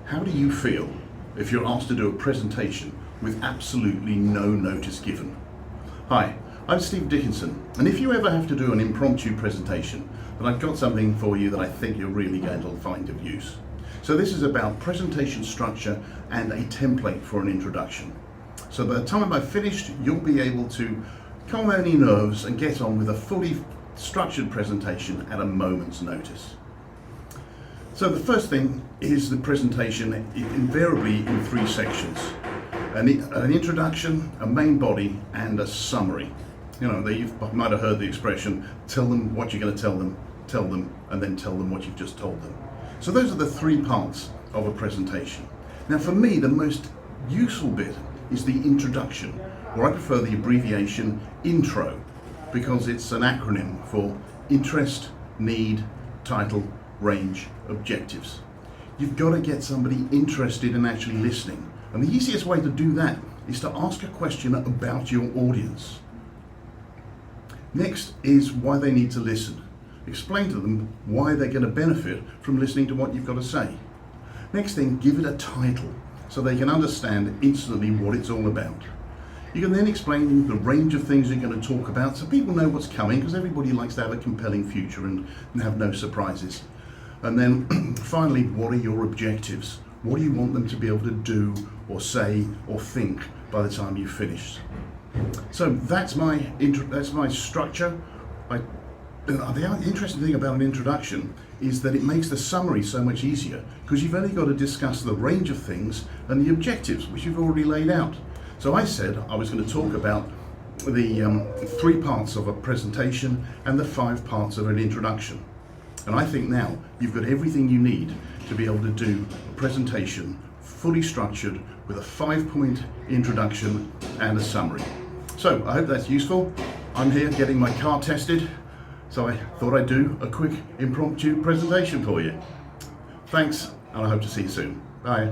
How do you feel if you're asked to do a presentation with absolutely no notice given? Hi, I'm Steve Dickinson, and if you ever have to do an impromptu presentation, then I've got something for you that I think you're really going to find of use. So this is about presentation structure and a template for an introduction. So by the time I've finished, you'll be able to calm any nerves and get on with a fully structured presentation at a moment's notice. So the first thing is the presentation invariably in three sections. An introduction, a main body, and a summary. You know, you might have heard the expression, tell them what you're going to tell them, and then tell them what you've just told them. So those are the three parts of a presentation. Now for me, the most useful bit is the introduction, or I prefer the abbreviation intro, because it's an acronym for interest, need, title, range, objectives. You've got to get somebody interested in actually listening. And the easiest way to do that is to ask a question about your audience. Next is why they need to listen. Explain to them why they're going to benefit from listening to what you've got to say. Next thing, give it a title so they can understand instantly what it's all about. You can then explain the range of things you're going to talk about so people know what's coming, because everybody likes to have a compelling future and have no surprises. And then finally, what are your objectives? What do you want them to be able to do or say or think by the time you've finished? So that's my structure. The interesting thing about an introduction is that it makes the summary so much easier, because you've only got to discuss the range of things and the objectives, which you've already laid out. So I said I was going to talk about the three parts of a presentation and the 5 parts of an introduction. And I think now you've got everything you need to be able to do a presentation fully structured with a 5-point introduction and a summary. So I hope that's useful. I'm here getting my car tested, so I thought I'd do a quick impromptu presentation for you. Thanks, and I hope to see you soon. Bye.